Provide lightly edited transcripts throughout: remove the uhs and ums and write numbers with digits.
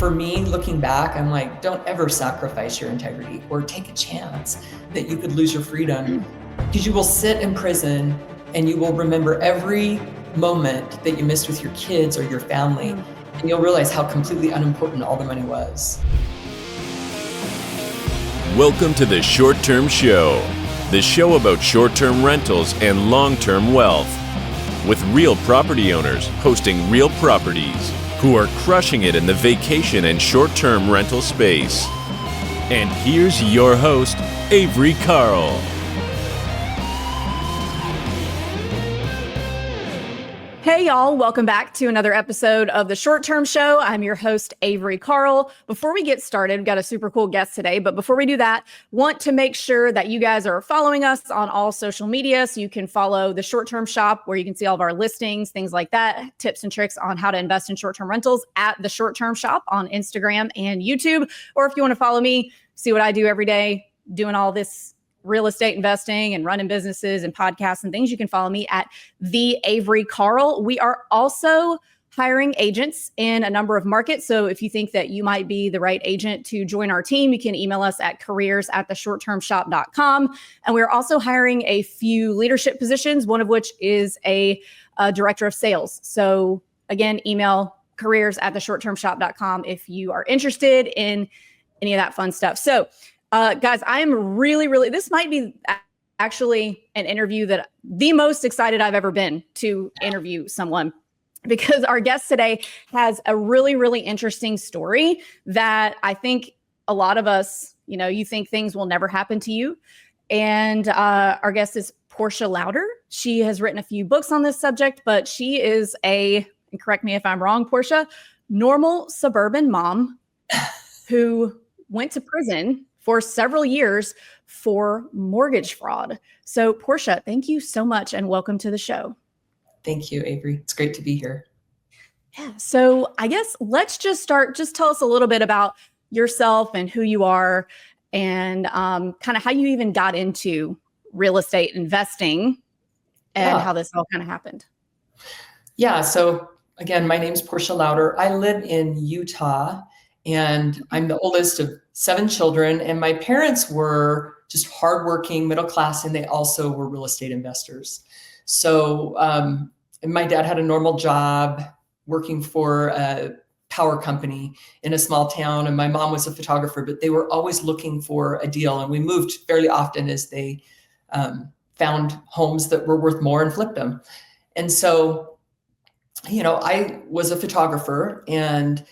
for me, looking back, I'm like, don't ever sacrifice your integrity or take a chance that you could lose your freedom, because you will sit in prison and you will remember every moment that you missed with your kids or your family, and you'll realize how completely unimportant all the money was. Welcome to the Short Term Show, the show about short-term rentals and long-term wealth, with real property owners hosting real properties who are crushing it in the vacation and short-term rental space. And here's your host, Avery Carl. Hey y'all, welcome back to another episode of the Short Term Show. I'm your host, Avery Carl. Before we get started, we've got a super cool guest today, but before we do that, want to make sure that you guys are following us on all social media. So you can follow the Short Term Shop, where you can see all of our listings, things like that, tips and tricks on how to invest in short-term rentals at the Short Term Shop on Instagram and YouTube. Or if you want to follow me, see what I do every day, doing all this real estate investing and running businesses and podcasts and things, you can follow me at the Avery Carl. We are also hiring agents in a number of markets. So if you think that you might be the right agent to join our team, you can email us at careers@theshorttermshop.com. And we're also hiring a few leadership positions, one of which is a director of sales. So again, email careers@theshorttermshop.com if you are interested in any of that fun stuff. So guys, I am really, this might be actually an interview that the most excited I've ever been to interview someone, because our guest today has a really interesting story that I think a lot of us, you think things will never happen to you. And our guest is Portia Louder. She has written a few books on this subject, but she is and correct me if I'm wrong, Portia, normal suburban mom who went to prison for several years for mortgage fraud. So Portia, thank you so much and welcome to the show. Thank you, Avery. It's great to be here. Yeah. So I guess let's just start. Just tell us a little bit about yourself and who you are, and kind of how you even got into real estate investing and how this all kind of happened. Yeah. So again, my name's Portia Louder. I live in Utah, and I'm the oldest of 7 children, and my parents were just hardworking, middle class, and they also were real estate investors. So and my dad had a normal job working for a power company in a small town, and my mom was a photographer, but they were always looking for a deal, and we moved fairly often as they found homes that were worth more and flipped them. And so, I was a photographer, and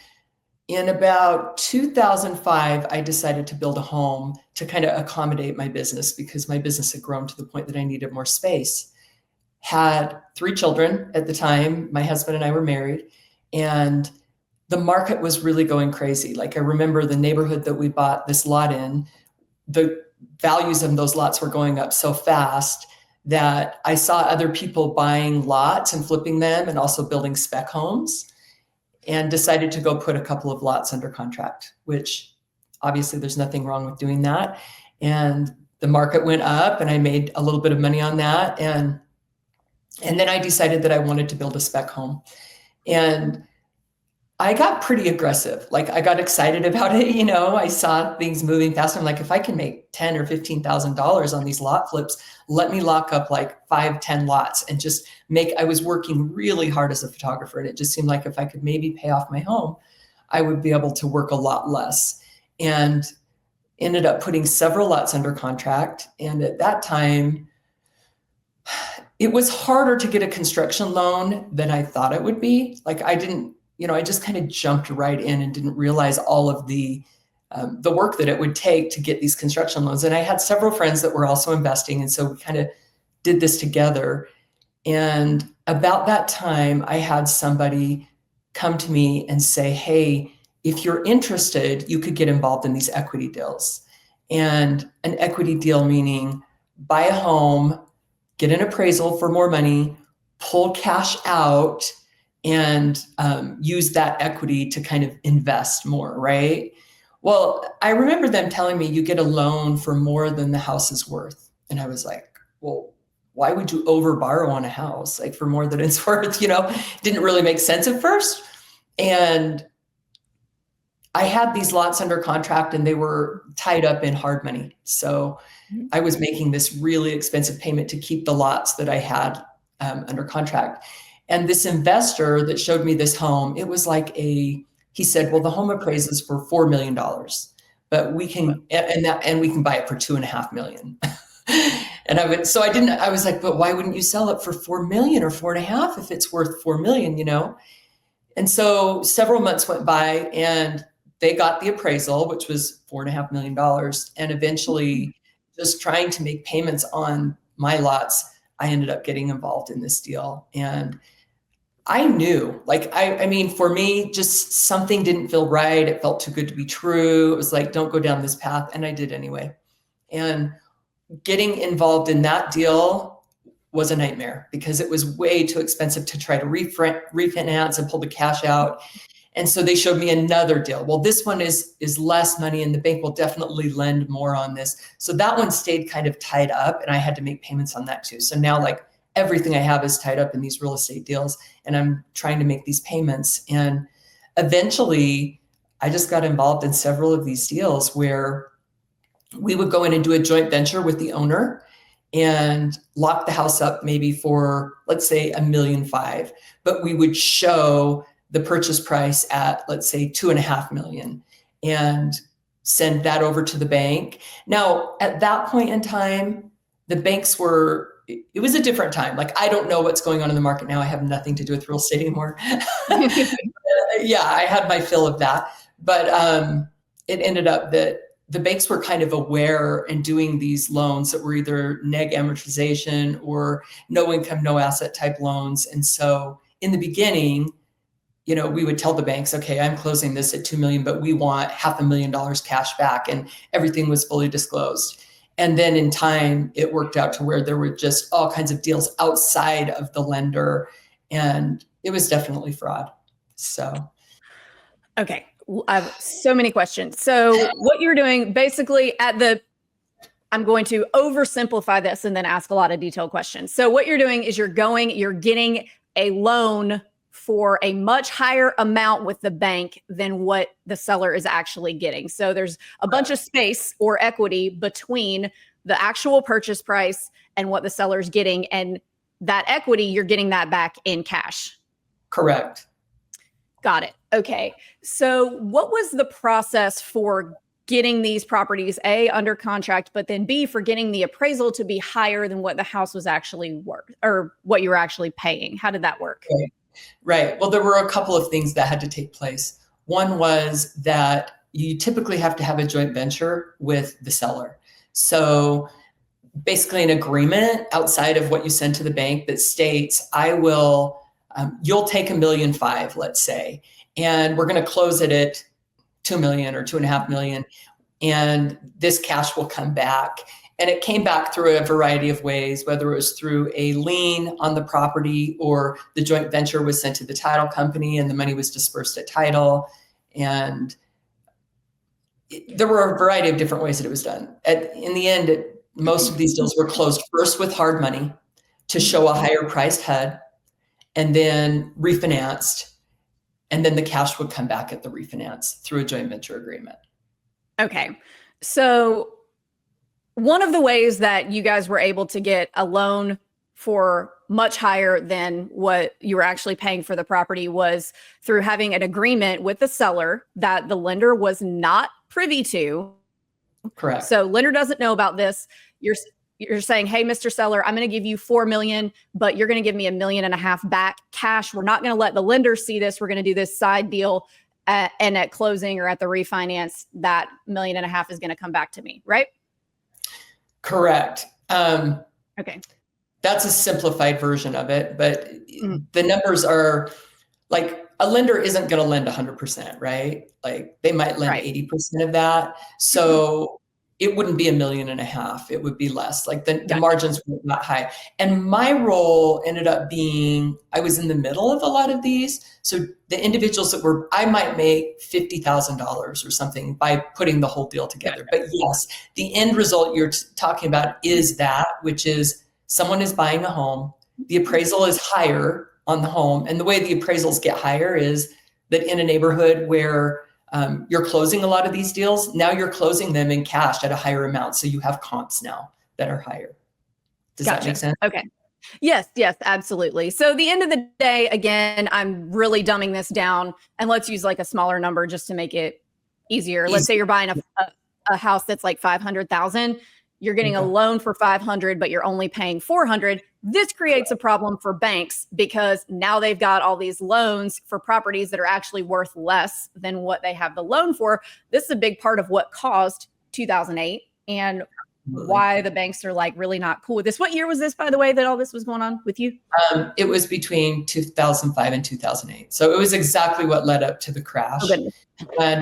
in about 2005, I decided to build a home to kind of accommodate my business, because my business had grown to the point that I needed more space. Had 3 children at the time. My husband and I were married, and the market was really going crazy. Like, I remember the neighborhood that we bought this lot in, the values of those lots were going up so fast that I saw other people buying lots and flipping them and also building spec homes, and decided to go put a couple of lots under contract, which obviously there's nothing wrong with doing that. And the market went up and I made a little bit of money on that. And then I decided that I wanted to build a spec home. And I got pretty aggressive. Like, I got excited about it. I saw things moving fast. I'm like, if I can make $10,000 or $15,000 on these lot flips, let me lock up like 5-10 lots and just I was working really hard as a photographer. And it just seemed like if I could maybe pay off my home, I would be able to work a lot less, and ended up putting several lots under contract. And at that time, it was harder to get a construction loan than I thought it would be. Like, I didn't, I just kind of jumped right in and didn't realize all of the work that it would take to get these construction loans. And I had several friends that were also investing. And so we kind of did this together. And about that time, I had somebody come to me and say, hey, if you're interested, you could get involved in these equity deals. And an equity deal meaning buy a home, get an appraisal for more money, pull cash out, and use that equity to kind of invest more, right? Well, I remember them telling me you get a loan for more than the house is worth. And I was like, well, why would you over borrow on a house, like for more than it's worth? Didn't really make sense at first. And I had these lots under contract and they were tied up in hard money. So I was making this really expensive payment to keep the lots that I had under contract. And this investor that showed me this home, it was like he said, well, the home appraises for $4 million, but we can, and we can buy it for $2.5 million. And I was like, but why wouldn't you sell it for 4 million or 4.5 if it's worth 4 million, you know? And so several months went by and they got the appraisal, which was $4.5 million. And eventually just trying to make payments on my lots, I ended up getting involved in this deal. And I knew, like, I mean, for me, just something didn't feel right. It felt too good to be true. It was like, don't go down this path. And I did anyway. And getting involved in that deal was a nightmare because it was way too expensive to try to refinance and pull the cash out. And so they showed me another deal. Well, this one is less money and the bank will definitely lend more on this. So that one stayed kind of tied up and I had to make payments on that too. So now like everything I have is tied up in these real estate deals and I'm trying to make these payments. And eventually I just got involved in several of these deals where we would go in and do a joint venture with the owner and lock the house up maybe for, let's say, $1.5 million, but we would show the purchase price at, let's say, $2.5 million and send that over to the bank. Now, at that point in time, the banks it was a different time. Like, I don't know what's going on in the market now. I have nothing to do with real estate anymore. Yeah, I had my fill of that. But it ended up that the banks were kind of aware and doing these loans that were either neg amortization or no income, no asset type loans. And so in the beginning, you know, we would tell the banks, okay, I'm closing this at $2 million, but we want $500,000 cash back. And everything was fully disclosed. And then in time, it worked out to where there were just all kinds of deals outside of the lender. And it was definitely fraud. So. Okay. I have so many questions. So what you're doing basically I'm going to oversimplify this and then ask a lot of detailed questions. So what you're doing is you're getting a loan for a much higher amount with the bank than what the seller is actually getting. So there's a bunch of space or equity between the actual purchase price and what the seller's getting. And that equity, you're getting that back in cash. Correct. Got it. Okay. So what was the process for getting these properties, A, under contract, but then B, for getting the appraisal to be higher than what the house was actually worth or what you were actually paying? How did that work? Okay. Right. Well, there were a couple of things that had to take place. One was that you typically have to have a joint venture with the seller. So basically an agreement outside of what you send to the bank that states, you'll take $1.5 million, let's say, and we're going to close it at 2 million or 2.5 million. And this cash will come back. And it came back through a variety of ways, whether it was through a lien on the property or the joint venture was sent to the title company and the money was dispersed at title. And there were a variety of different ways that it was done. In the end, most of these deals were closed first with hard money to show a higher priced HUD and then refinanced. And then the cash would come back at the refinance through a joint venture agreement. Okay. So one of the ways that you guys were able to get a loan for much higher than what you were actually paying for the property was through having an agreement with the seller that the lender was not privy to. Correct. So lender doesn't know about this. You're saying, hey, Mr. Seller, I'm going to give you 4 million, but you're going to give me $1.5 million back cash. We're not going to let the lender see this. We're going to do this side deal. And at closing or at the refinance, that $1.5 million is going to come back to me, right? Correct. Okay. That's a simplified version of it, but the numbers are like a lender isn't going to lend 100%, right? Like they might lend 80% of that. So it wouldn't be $1.5 million. It would be less. Like the margins were not high. And my role ended up being, I was in the middle of a lot of these. So the individuals I might make $50,000 or something by putting the whole deal together. But yes, the end result you're talking about is that, which is someone is buying a home. The appraisal is higher on the home. And the way the appraisals get higher is that in a neighborhood where you're closing a lot of these deals. Now you're closing them in cash at a higher amount. So you have comps now that are higher. Does that make sense? Okay. Yes, absolutely. So the end of the day, again, I'm really dumbing this down, and let's use like a smaller number just to make it easier. Let's say you're buying a house that's like 500,000. You're getting a loan for 500, but you're only paying 400. This creates a problem for banks because now they've got all these loans for properties that are actually worth less than what they have the loan for. This is a big part of what caused 2008 and why the banks are like really not cool with this. What year was this, by the way, that all this was going on with you? It was between 2005 and 2008. So it was exactly what led up to the crash. And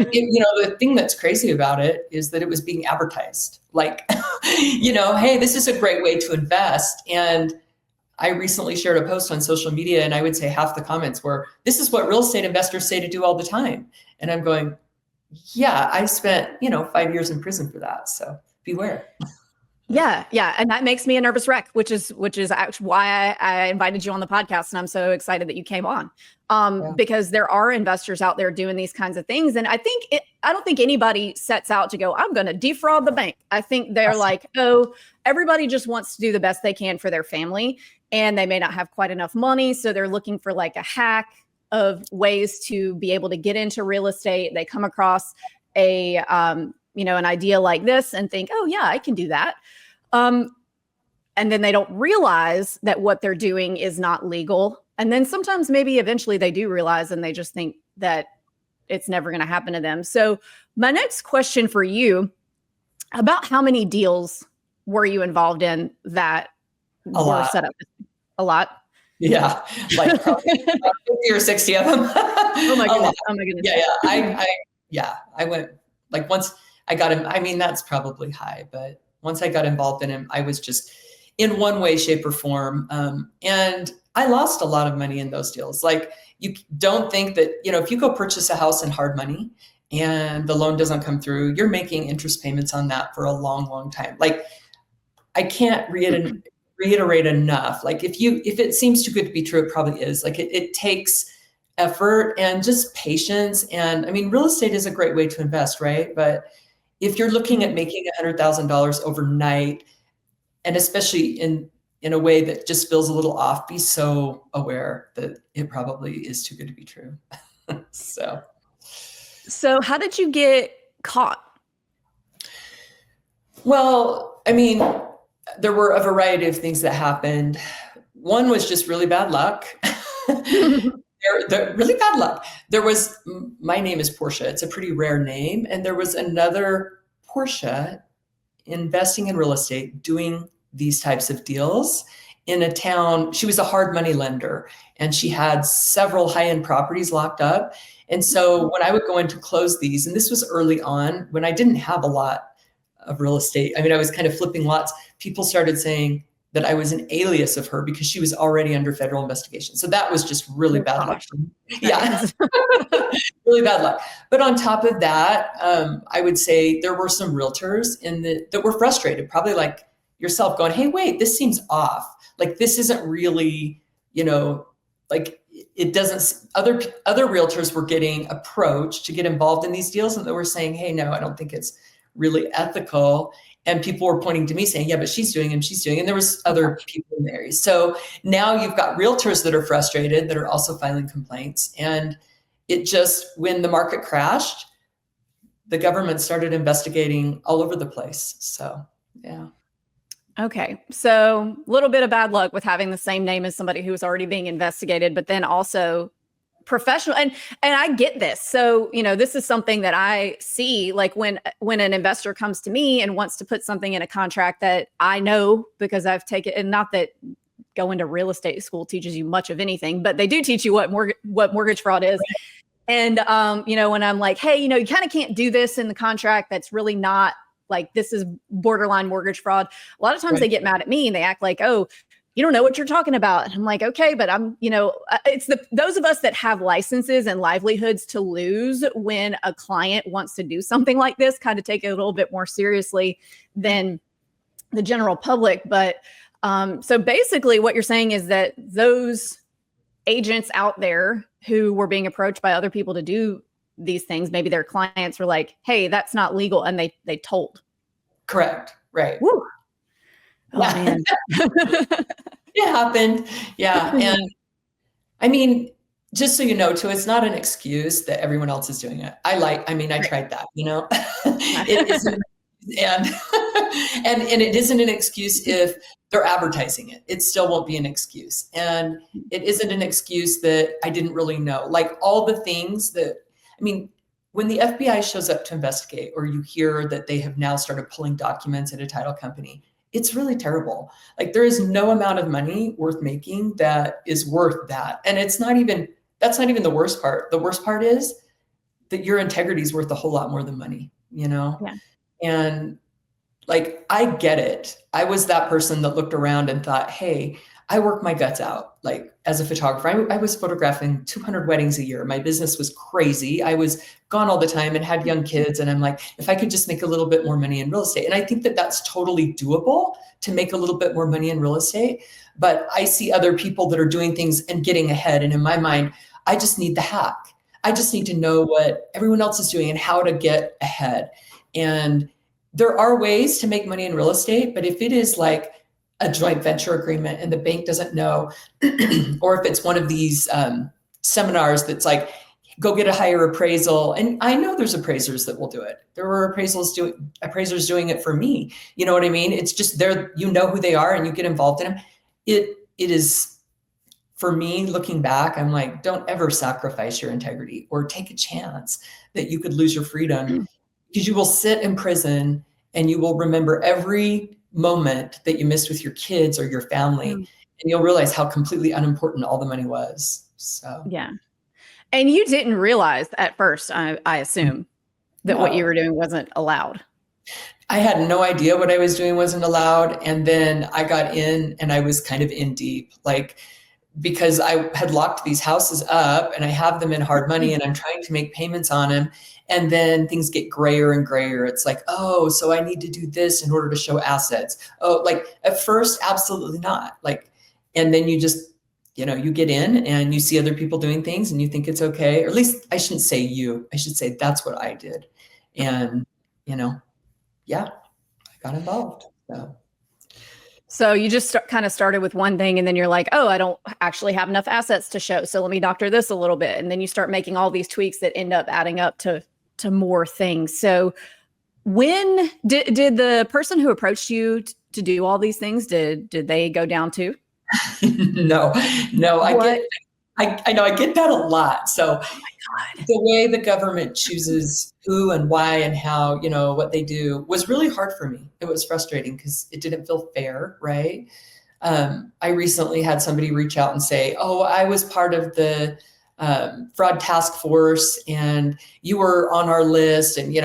the thing that's crazy about it is that it was being advertised like, hey, this is a great way to invest. And I recently shared a post on social media, and I would say half the comments were, this is what real estate investors say to do all the time. And I'm going, yeah, I spent, 5 years in prison for that. So beware. Yeah. And that makes me a nervous wreck, which is actually why I invited you on the podcast. And I'm so excited that you came on because there are investors out there doing these kinds of things. And I don't think anybody sets out to go, I'm going to defraud the bank. I think they're like, oh, everybody just wants to do the best they can for their family. And they may not have quite enough money. So they're looking for like a hack of ways to be able to get into real estate. They come across an idea like this and think, oh yeah, I can do that. And then they don't realize that what they're doing is not legal. And then sometimes maybe eventually they do realize and they just think that it's never going to happen to them. So my next question for you, about how many deals were you involved in that were set up? A lot. Yeah, like probably 50 or 60 of them. Oh my goodness. Yeah. I went like once I got him. I mean, that's probably high, but once I got involved in him, I was just in one way, shape, or form. And I lost a lot of money in those deals. Like, you don't think that, if you go purchase a house in hard money and the loan doesn't come through, you're making interest payments on that for a long, long time. Like, I can't reiterate enough. Like, if it seems too good to be true, it probably is. Like, it takes effort and just patience. And I mean, real estate is a great way to invest, right? But if you're looking at making $100,000 overnight, and especially in a way that just feels a little off, be so aware that it probably is too good to be true. So how did you get caught? Well, I mean, there were a variety of things that happened. One was just really bad luck. Really bad luck. My name is Portia. It's a pretty rare name. And there was another Portia investing in real estate, doing these types of deals in a town. She was a hard money lender, and she had several high-end properties locked up. And so when I would go in to close these, and this was early on when I didn't have a lot of real estate. I mean, I was kind of flipping lots. People started saying that I was an alias of her because she was already under federal investigation. So that was just really bad luck. Yeah, really bad luck. But on top of that, I would say there were some realtors that were frustrated, probably like yourself, going, hey, wait, this seems off. Like, this isn't really, like, it doesn't, other realtors were getting approached to get involved in these deals, and they were saying, hey, no, I don't think it's really ethical. And people were pointing to me saying, yeah, but she's doing, and there was other people in there. So now you've got realtors that are frustrated, that are also filing complaints. And it just, when the market crashed, the government started investigating all over the place. So, yeah. Okay. So a little bit of bad luck with having the same name as somebody who was already being investigated, but then also professional. And I get this. So, this is something that I see, like when an investor comes to me and wants to put something in a contract that I know because I've taken, and not that going to real estate school teaches you much of anything, but they do teach you what mortgage fraud is. And, when I'm like, hey, you kind of can't do this in the contract. That's really not like, this is borderline mortgage fraud. A lot of times they get mad at me and they act like, oh, you don't know what you're talking about. And I'm like, okay, but I'm, it's those of us that have licenses and livelihoods to lose when a client wants to do something like this, kind of take it a little bit more seriously than the general public. But so basically what you're saying is that those agents out there who were being approached by other people to do these things, maybe their clients were like, hey, that's not legal. And they told. Correct. Right. Woo. Oh, Yeah. man. It happened. Yeah. And I mean, just so you know, too, it's not an excuse that everyone else is doing it. I tried that, it isn't, and, and it isn't an excuse if they're advertising it. It still won't be an excuse. And it isn't an excuse that I didn't really know. Like all the things that, when the FBI shows up to investigate, or you hear that they have now started pulling documents at a title company, it's really terrible. Like there is no amount of money worth making that is worth that. And that's not even the worst part. The worst part is that your integrity is worth a whole lot more than money, Yeah. And like, I get it. I was that person that looked around and thought, hey, I work my guts out. Like as a photographer, I was photographing 200 weddings a year. My business was crazy. I was gone all the time and had young kids. And I'm like, if I could just make a little bit more money in real estate. And I think that that's totally doable to make a little bit more money in real estate. But I see other people that are doing things and getting ahead. And in my mind, I just need the hack. I just need to know what everyone else is doing and how to get ahead. And there are ways to make money in real estate, but if it is like a joint venture agreement and the bank doesn't know, or if it's one of these seminars that's like, go get a higher appraisal. And I know there's appraisers that will do it. There were appraisers doing it for me. You know what I mean? It's just who they are and you get involved in them. It is, for me, looking back, I'm like, don't ever sacrifice your integrity or take a chance that you could lose your freedom, because you will sit in prison and you will remember every moment that you missed with your kids or your family, and you'll realize how completely unimportant all the money was. So yeah. And you didn't realize at first, I assume, that what you were doing wasn't allowed. I had no idea what I was doing wasn't allowed. And then I got in and I was kind of in deep, like, because I had locked these houses up and I have them in hard money and I'm trying to make payments on them. And then things get grayer and grayer. It's like, oh, so I need to do this in order to show assets. Oh, like at first, absolutely not. Like, and then you just, you get in and you see other people doing things and you think it's okay. Or at least I shouldn't say you, I should say that's what I did. And, yeah, I got involved. So you just kind of started with one thing and then you're like, oh, I don't actually have enough assets to show. So let me doctor this a little bit. And then you start making all these tweaks that end up adding up to more things. So when did the person who approached you to do all these things, did they go down too? No, what? I know I get that a lot. So oh my God. The way the government chooses who and why and how, what they do was really hard for me. It was frustrating because it didn't feel fair, right? I recently had somebody reach out and say, oh, I was part of the fraud task force and you were on our list. And,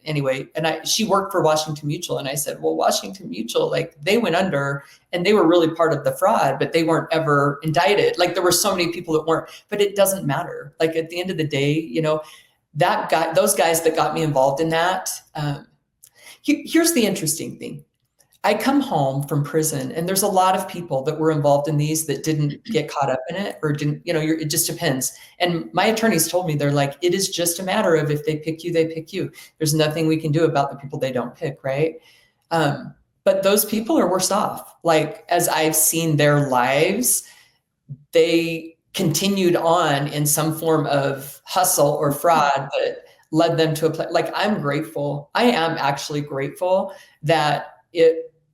anyway, and she worked for Washington Mutual. And I said, well, Washington Mutual, like they went under and they were really part of the fraud, but they weren't ever indicted. Like there were so many people that weren't, but it doesn't matter. Like at the end of the day, those guys that got me involved in that. Here's the interesting thing. I come home from prison and there's a lot of people that were involved in these that didn't get caught up in it or didn't, it just depends. And my attorneys told me, they're like, it is just a matter of if they pick you, they pick you. There's nothing we can do about the people they don't pick, right? But those people are worse off. Like, as I've seen their lives, they continued on in some form of hustle or fraud that led them to a place. Like, I'm grateful. I am actually grateful that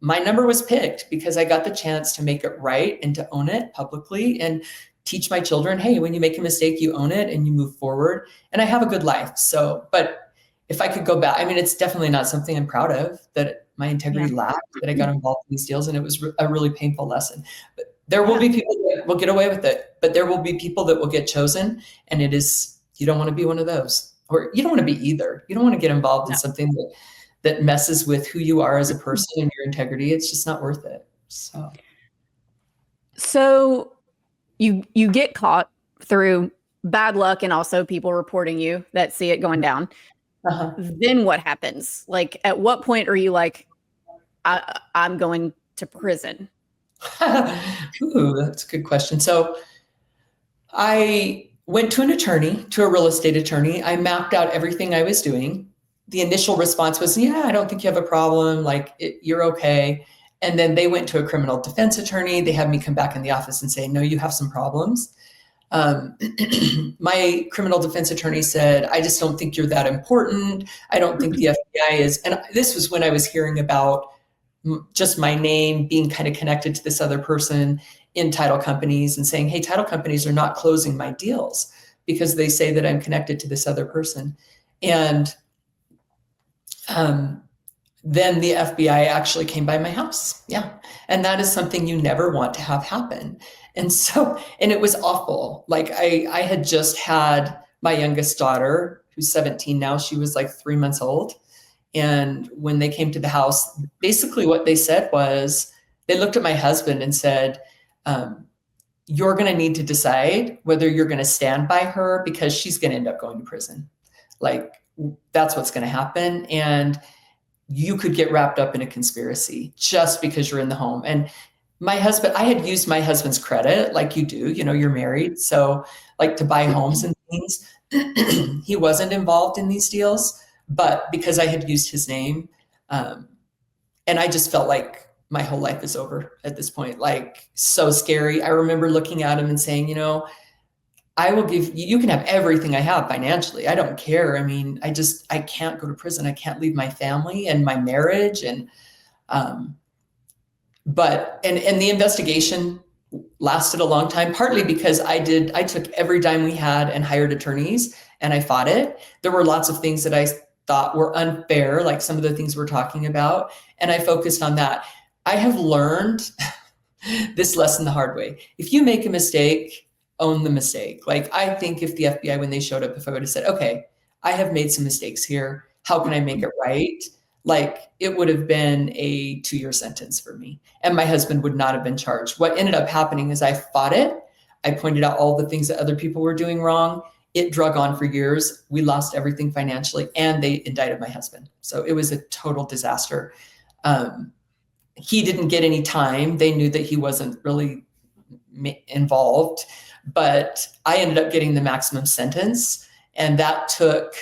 my number was picked because I got the chance to make it right and to own it publicly and teach my children, hey, when you make a mistake, you own it and you move forward. And I have a good life. So, but if I could go back, it's definitely not something I'm proud of, that my integrity lacked, that I got involved in these deals. And it was a really painful lesson. But there will be people that will get away with it, but there will be people that will get chosen. And you don't want to be one of those, or you don't want to be either. You don't want to get involved in something that messes with who you are as a person and your integrity. It's just not worth it. So you get caught through bad luck and also people reporting you that see it going down. Uh-huh. Then what happens? Like, at what point are you like, I'm going to prison? Ooh, that's a good question. So went to an attorney, to a real estate attorney. I mapped out everything I was doing. The initial response was, yeah, I don't think you have a problem. Like, you're okay. And then they went to a criminal defense attorney. They had me come back in the office and say, no, you have some problems. My criminal defense attorney said, I just don't think you're that important. I don't think the FBI is. And this was when I was hearing about just my name being kind of connected to this other person in title companies and saying, hey, title companies are not closing my deals because they say that I'm connected to this other person. And then the FBI actually came by my house. Yeah. And that is something you never want to have happen. And so, and it was awful. Like I had just had my youngest daughter, who's 17 now. She was like 3 months old. And when they came to the house, basically what they said was, they looked at my husband and said, you're going to need to decide whether you're going to stand by her because she's going to end up going to prison. Like, that's what's going to happen. And you could get wrapped up in a conspiracy just because you're in the home. And my husband, I had used my husband's credit like you do, you know, you're married. So like to buy homes and things, he wasn't involved in these deals, but because I had used his name, and I just felt like my whole life is over at this point, like so scary. I remember looking at him and saying, you know, I will give you, you can have everything I have financially. I don't care. I mean, I can't go to prison. I can't leave my family and my marriage. And, but the investigation lasted a long time, partly because I took every dime we had and hired attorneys and I fought it. There were lots of things that I thought were unfair, like some of the things we're talking about. And I focused on that. I have learned this lesson the hard way. If you make a mistake, own the mistake. Like, I think if the FBI, when they showed up, if I would have said, okay, I have made some mistakes here, how can I make it right? Like, it would have been a 2-year sentence for me. And my husband would not have been charged. What ended up happening is I fought it. I pointed out all the things that other people were doing wrong. It drug on for years. We lost everything financially, and they indicted my husband. So it was a total disaster. He didn't get any time. They knew that he wasn't really involved. But I ended up getting the maximum sentence. And that took,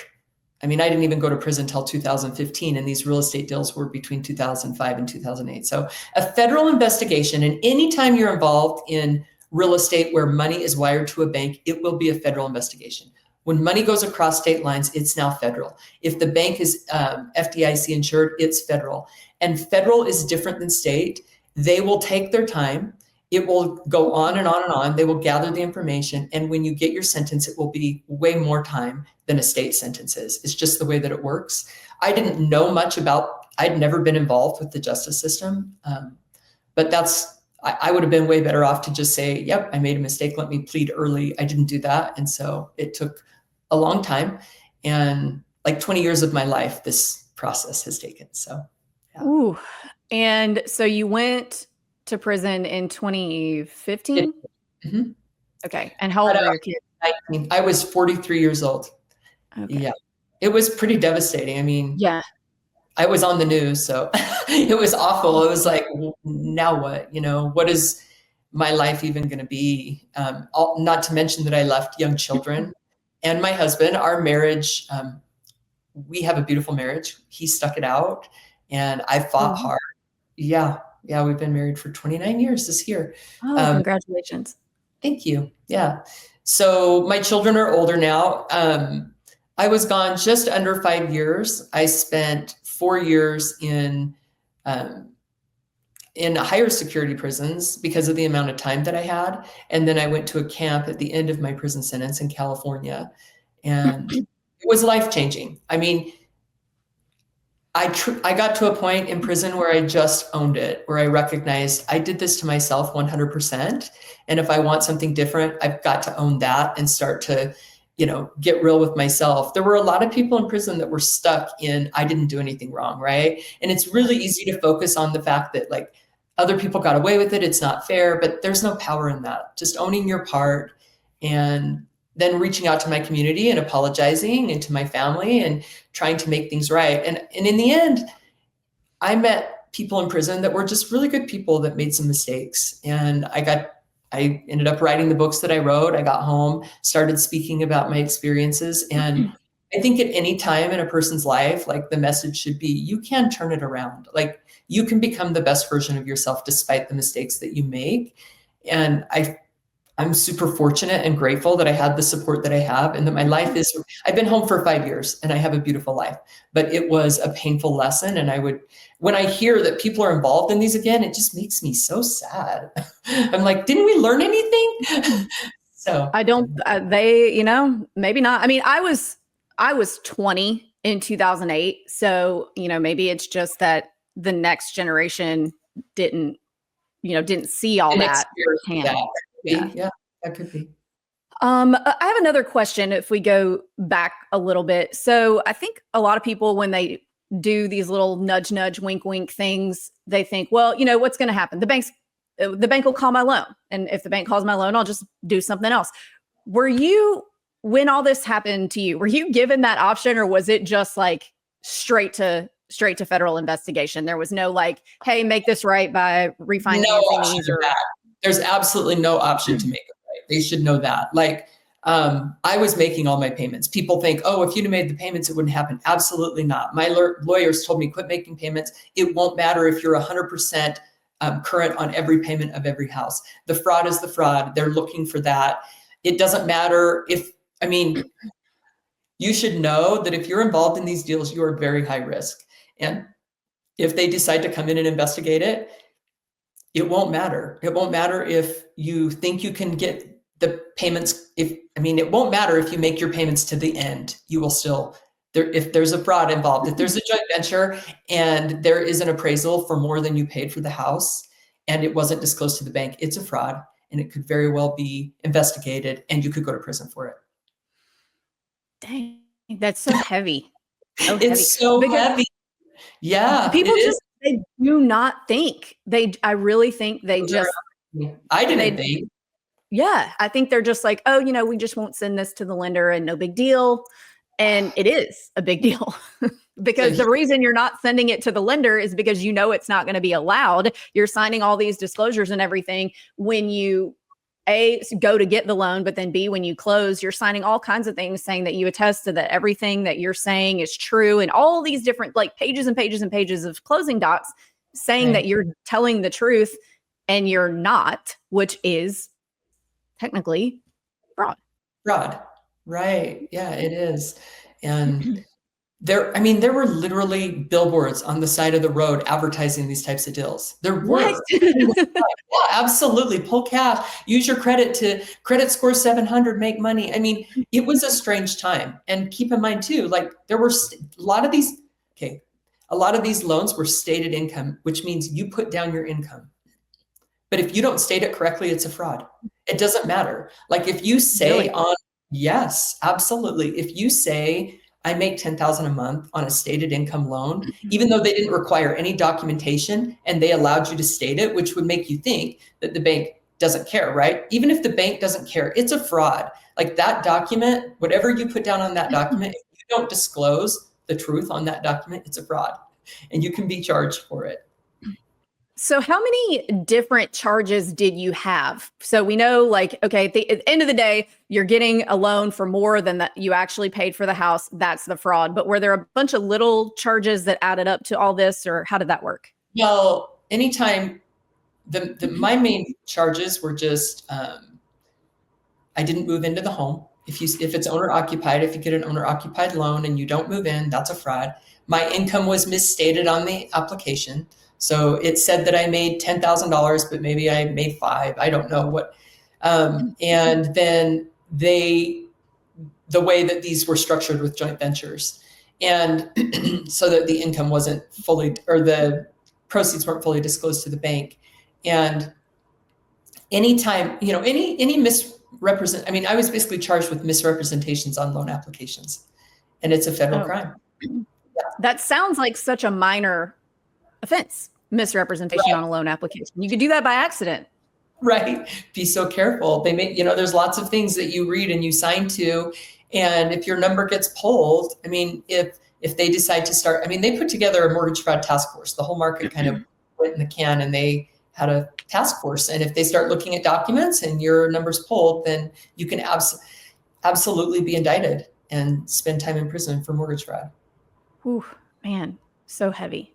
I mean, I didn't even go to prison until 2015. And these real estate deals were between 2005 and 2008. So a federal investigation, and anytime you're involved in real estate where money is wired to a bank, it will be a federal investigation. When money goes across state lines, it's now federal. If the bank is FDIC insured, it's federal. And federal is different than state. They will take their time. It will go on and on and on. They will gather the information. And when you get your sentence, it will be way more time than a state sentence is. It's just the way that it works. I didn't know much about, I'd never been involved with the justice system. But I would have been way better off to just say, yep, I made a mistake. Let me plead early. I didn't do that. And so it took a long time. And like 20 years of my life, this process has taken. So, yeah. Ooh. And so you went to prison in 2015? Mm-hmm. Okay. And how old were your kids? 19. I was 43 years old. Okay. Yeah. It was pretty devastating. I mean, yeah, I was on the news, so it was awful. It was like, now what? You know, what is my life even going to be? Not to mention that I left young children and my husband. Our marriage, we have a beautiful marriage. He stuck it out and I fought hard. Yeah. Yeah, we've been married for 29 years this year. Oh, congratulations. Thank you. Yeah. So my children are older now. I was gone just under 5 years. I spent 4 years in higher security prisons because of the amount of time that I had. And then I went to a camp at the end of my prison sentence in California. And it was life-changing. I mean, I got to a point in prison where I just owned it, where I recognized I did this to myself 100%. And if I want something different, I've got to own that and start to, you know, get real with myself. There were a lot of people in prison that were stuck in, I didn't do anything wrong, right? And it's really easy to focus on the fact that like other people got away with it. It's not fair, but there's no power in that. Just owning your part and then reaching out to my community and apologizing and to my family and trying to make things right. And in the end, I met people in prison that were just really good people that made some mistakes. And I got I ended up writing the books that I wrote. I got home, started speaking about my experiences. And I think at any time in a person's life, like the message should be, you can turn it around. Like you can become the best version of yourself despite the mistakes that you make. And I'm super fortunate and grateful that I had the support that I have, and that my life is, I've been home for 5 years and I have a beautiful life, but it was a painful lesson. And when I hear that people are involved in these again, it just makes me so sad. I'm like, didn't we learn anything? So I don't, maybe not. I mean, I was 20 in 2008. So, maybe it's just that the next generation didn't see all that. Yeah, that could be. I have another question if we go back a little bit. So I think a lot of people, when they do these little nudge, nudge, wink, wink things, they think, well, what's going to happen? The bank will call my loan. And if the bank calls my loan, I'll just do something else. When all this happened to you, were you given that option, or was it just like straight to federal investigation? There was no like, hey, make this right by refinancing these, or there's absolutely no option to make it right. They should know that. Like, I was making all my payments. People think, oh, if you'd made the payments, it wouldn't happen. Absolutely not. My lawyers told me, quit making payments. It won't matter if you're 100% current on every payment of every house. The fraud is the fraud. They're looking for that. It doesn't matter you should know that if you're involved in these deals, you are very high risk. And if they decide to come in and investigate it, it won't matter. It won't matter if you think you can get the payments. It won't matter if you make your payments to the end. You will still, if there's a fraud involved, if there's a joint venture and there is an appraisal for more than you paid for the house and it wasn't disclosed to the bank, it's a fraud, and it could very well be investigated and you could go to prison for it. Dang, that's so heavy. It's so heavy. Yeah. People they do not think. I really think they just. I didn't think. Yeah, I think they're just like, oh, we just won't send this to the lender and no big deal. And it is a big deal because the reason you're not sending it to the lender is because it's not going to be allowed. You're signing all these disclosures and everything when you A, go to get the loan, but then B, when you close, you're signing all kinds of things saying that you attest to that everything that you're saying is true, and all these different like pages and pages and pages of closing docs saying that you're telling the truth and you're not, which is technically fraud. Right. Yeah, it is. And there were literally billboards on the side of the road advertising these types of deals. There were. Yeah, absolutely. Pull cash, use your credit score 700, make money. It was a strange time. And keep in mind too, like there were a lot of these loans were stated income, which means you put down your income. But if you don't state it correctly, it's a fraud. It doesn't matter. Like if you say yes, absolutely. If you say, I make $10,000 a month on a stated income loan, even though they didn't require any documentation and they allowed you to state it, which would make you think that the bank doesn't care, right? Even if the bank doesn't care, it's a fraud. Like that document, whatever you put down on that document, if you don't disclose the truth on that document, it's a fraud and you can be charged for it. So how many different charges did you have? So we know, like, okay, at the end of the day, you're getting a loan for more than that you actually paid for the house. That's the fraud. But were there a bunch of little charges that added up to all this, or how did that work? Well, anytime my main charges were just, I didn't move into the home. If it's owner occupied, if you get an owner occupied loan and you don't move in, that's a fraud. My income was misstated on the application. So it said that I made $10,000, but maybe I made $5,000. I don't know what. And then the way that these were structured with joint ventures, and so that the income wasn't fully, or the proceeds weren't fully disclosed to the bank. And anytime, any misrepresent, I was basically charged with misrepresentations on loan applications, and it's a federal crime. Yeah. That sounds like such a minor offense, misrepresentation on a loan application. You could do that by accident. Right. Be so careful. They make, there's lots of things that you read and you sign to. And if your number gets pulled, if they decide to start, they put together a mortgage fraud task force. The whole market kind of went in the can, and they had a task force. And if they start looking at documents and your number's pulled, then you can absolutely be indicted and spend time in prison for mortgage fraud. Ooh, man, so heavy.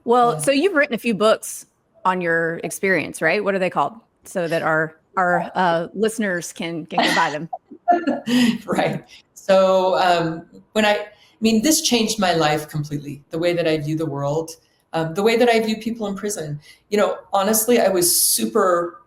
Well, Yeah. so you've written a few books on your experience, right? What are they called? So that our listeners can go buy them. Right. So this changed my life completely. The way that I view the world, the way that I view people in prison. Honestly, I was super,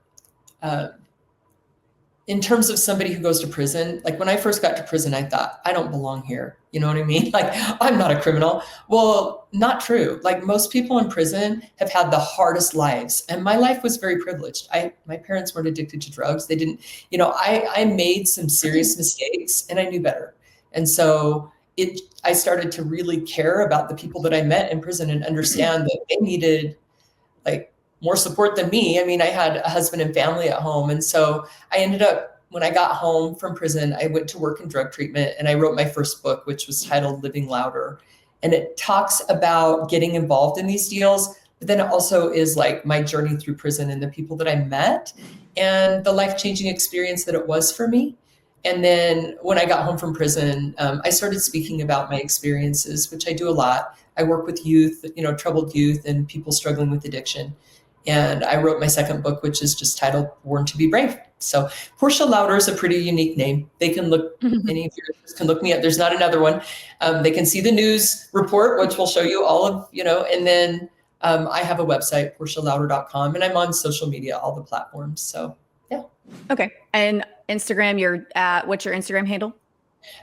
in terms of somebody who goes to prison, like when I first got to prison, I thought, I don't belong here. You know what I mean? Like, I'm not a criminal. Well, not true. Like most people in prison have had the hardest lives. And my life was very privileged. My parents weren't addicted to drugs. They didn't, I made some serious mistakes and I knew better. And so I started to really care about the people that I met in prison and understand that they needed like more support than me. I mean, I had a husband and family at home. And so I ended up, when I got home from prison, I went to work in drug treatment and I wrote my first book, which was titled Living Louder. And it talks about getting involved in these deals, but then it also is like my journey through prison and the people that I met and the life-changing experience that it was for me. And then when I got home from prison, I started speaking about my experiences, which I do a lot. I work with youth, troubled youth and people struggling with addiction. And I wrote my second book, which is just titled Born to be Brave. So Portia Louder is a pretty unique name. They can look, any of your listeners can look me up. There's not another one. They can see the news report, which will show you all of, and then I have a website, PortiaLouder.com, and I'm on social media, all the platforms. So, yeah. Okay. And Instagram, what's your Instagram handle?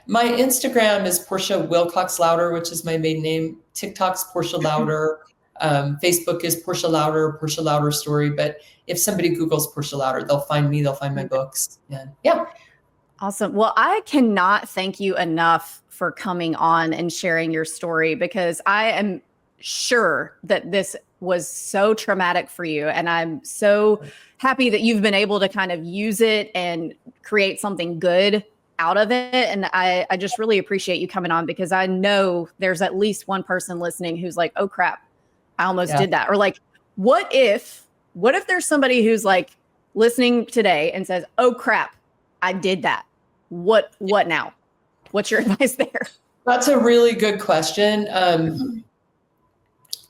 My Instagram is Portia Wilcox Louder, which is my maiden name. TikTok's Portia Louder. Facebook is Portia Louder Story. But if somebody Googles Portia Louder, they'll find me, they'll find my books. And yeah. Awesome. Well, I cannot thank you enough for coming on and sharing your story, because I am sure that this was so traumatic for you. And I'm so happy that you've been able to kind of use it and create something good out of it. And I just really appreciate you coming on, because I know there's at least one person listening who's like, oh crap, I almost did that. Or like, what if there's somebody who's like listening today and says, oh crap, I did that. What now? What's your advice there? That's a really good question.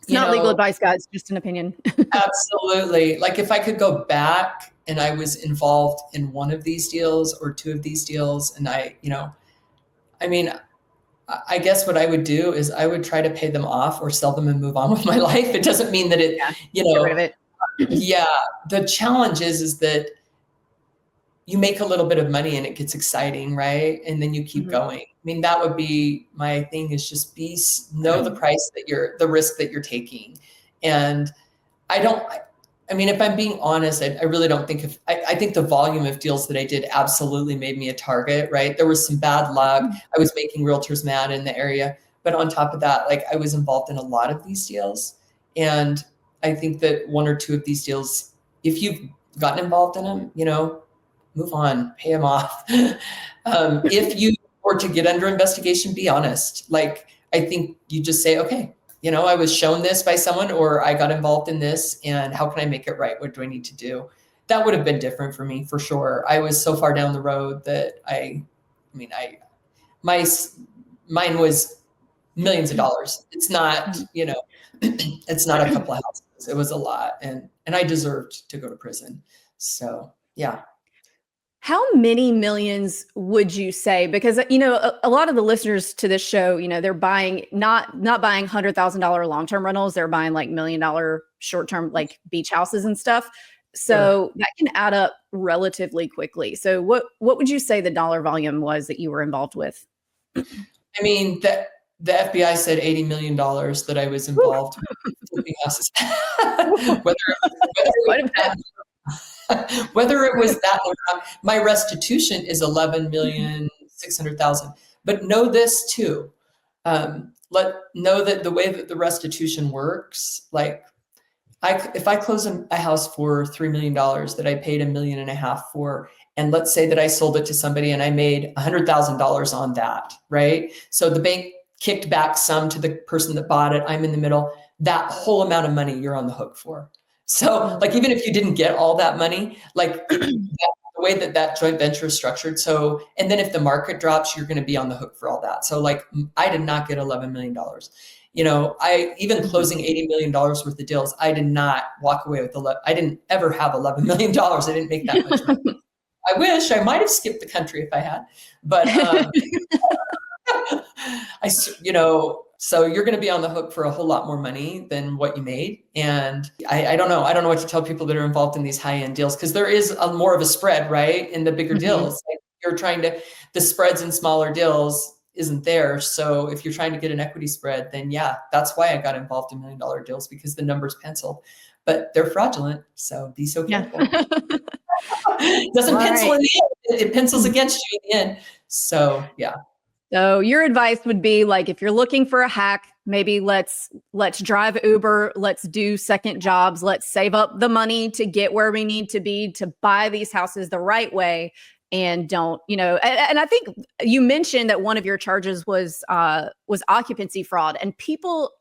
It's not legal advice, guys, just an opinion. Absolutely. Like if I could go back and I was involved in one of these deals or two of these deals, and I guess what I would do is I would try to pay them off or sell them and move on with my life. It doesn't mean that get rid of it. Yeah. The challenge is that you make a little bit of money and it gets exciting, right? And then you keep going. I mean, that would be my thing, is just know the price the risk that you're taking. And if I'm being honest, I really don't think I think the volume of deals that I did absolutely made me a target, right? There was some bad luck. I was making realtors mad in the area. But on top of that, like I was involved in a lot of these deals. And I think that one or two of these deals, if you've gotten involved in them, move on, pay them off. If you were to get under investigation, be honest. Like, I think you just say, okay, I was shown this by someone, or I got involved in this, and how can I make it right? What do I need to do? That would have been different for me, for sure. I was so far down the road that mine was millions of dollars. It's not, it's not a couple of houses. It was a lot. And I deserved to go to prison. So, yeah. How many millions would you say? Because, a lot of the listeners to this show, they're buying, not buying $100,000 long-term rentals. They're buying like $1 million short-term, like beach houses and stuff. So that can add up relatively quickly. So what would you say the dollar volume was that you were involved with? I mean, the FBI said $80 million that I was involved with flipping houses. Whether it was that or not, my restitution is $11,600,000. But know this too. Know that the way that the restitution works, like if I close a house for $3 million that I paid $1.5 million for, and let's say that I sold it to somebody and I made $100,000 on that, right? So the bank kicked back some to the person that bought it. I'm in the middle. That whole amount of money you're on the hook for. So like, even if you didn't get all that money, like the way that joint venture is structured. So, and then if the market drops, you're going to be on the hook for all that. So like, I did not get $11 million. Even closing $80 million worth of deals, I did not walk away with I didn't ever have $11 million. I didn't make that much money. I wish I might have skipped the country if I had, but, so you're going to be on the hook for a whole lot more money than what you made. And I don't know. I don't know what to tell people that are involved in these high-end deals, because there is more of a spread, right? In the bigger deals, like the spreads in smaller deals isn't there. So if you're trying to get an equity spread, then yeah, that's why I got involved in $1 million deals, because the numbers pencil, but they're fraudulent. So be so careful. It doesn't pencil in the end. It pencils against you in the end. So yeah. So your advice would be, like, if you're looking for a hack, maybe let's drive Uber, let's do second jobs, let's save up the money to get where we need to be to buy these houses the right way. And don't, and I think you mentioned that one of your charges was occupancy fraud, and people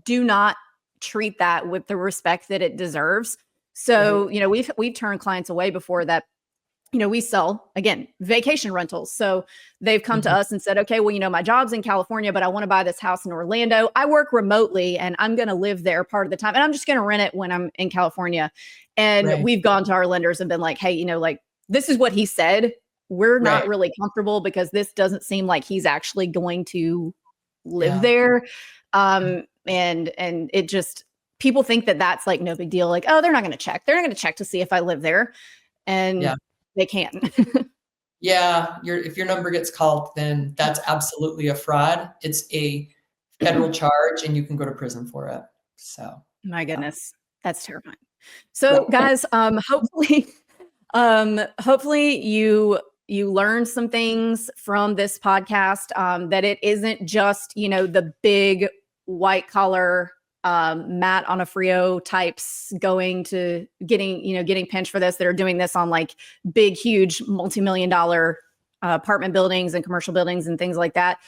do not treat that with the respect that it deserves. So, we've turned clients away before that. We sell, again, vacation rentals. So they've come to us and said, okay, well, my job's in California, but I want to buy this house in Orlando. I work remotely and I'm going to live there part of the time, and I'm just going to rent it when I'm in California. And we've gone to our lenders and been like, hey, this is what he said. We're not really comfortable because this doesn't seem like he's actually going to live there. And it just, people think that that's like no big deal. Like, oh, they're not going to check. They're not going to check to see if I live there. And they can. If your number gets called, then that's absolutely a fraud. It's a federal charge and you can go to prison for it. So my goodness, that's terrifying. So guys, hopefully you learned some things from this podcast, that it isn't just, the big white collar Matt on a Frio types getting pinched for this, that are doing this on like big, huge multi-million-dollar apartment buildings and commercial buildings and things like that.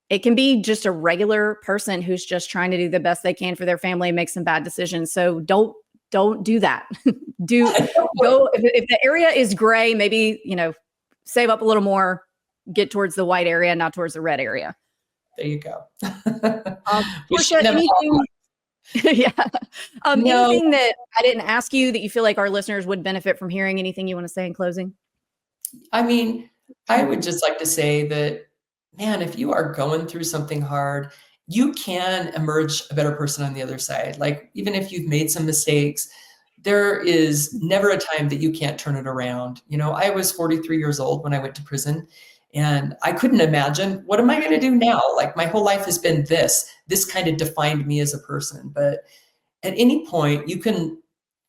It can be just a regular person who's just trying to do the best they can for their family and make some bad decisions. So don't do that. Go if the area is gray, maybe, save up a little more, get towards the white area, not towards the red area. There you go. Portia, anything anything that I didn't ask you that you feel like our listeners would benefit from hearing? Anything you want to say in closing? I mean, I would just like to say that, man, if you are going through something hard, you can emerge a better person on the other side. Like, even if you've made some mistakes, there is never a time that you can't turn it around. I was 43 years old when I went to prison. And I couldn't imagine, what am I going to do now? Like, my whole life has been this kind of defined me as a person. But at any point, you can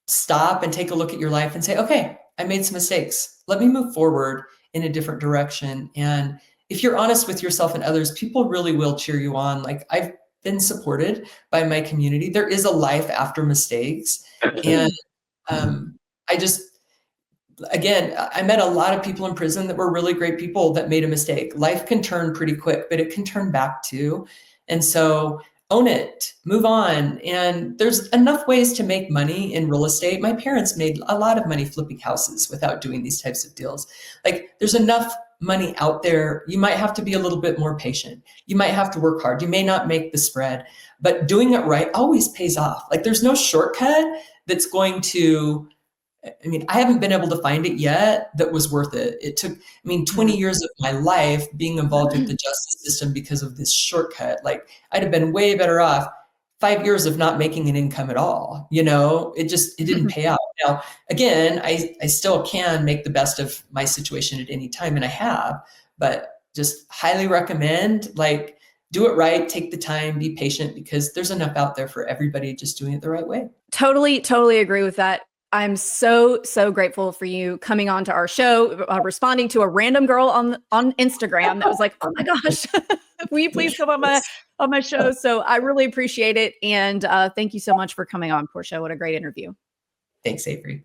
stop and take a look at your life and say, okay, I made some mistakes. Let me move forward in a different direction. And if you're honest with yourself and others, people really will cheer you on. Like, I've been supported by my community. There is a life after mistakes. And again, I met a lot of people in prison that were really great people that made a mistake. Life can turn pretty quick, but it can turn back too. And so own it, move on. And there's enough ways to make money in real estate. My parents made a lot of money flipping houses without doing these types of deals. Like, there's enough money out there. You might have to be a little bit more patient. You might have to work hard. You may not make the spread, but doing it right always pays off. Like, there's no shortcut that's going to, I haven't been able to find it yet that was worth it. It took, 20 years of my life being involved with the justice system because of this shortcut. Like, I'd have been way better off 5 years of not making an income at all. It didn't pay out. Now, again, I still can make the best of my situation at any time, and I have, but just highly recommend, like, do it right, take the time, be patient, because there's enough out there for everybody just doing it the right way. Totally agree with that. I'm so grateful for you coming on to our show, responding to a random girl on Instagram that was like, oh my gosh, will you please come on my show? So I really appreciate it. And thank you so much for coming on, Portia. What a great interview. Thanks, Avery.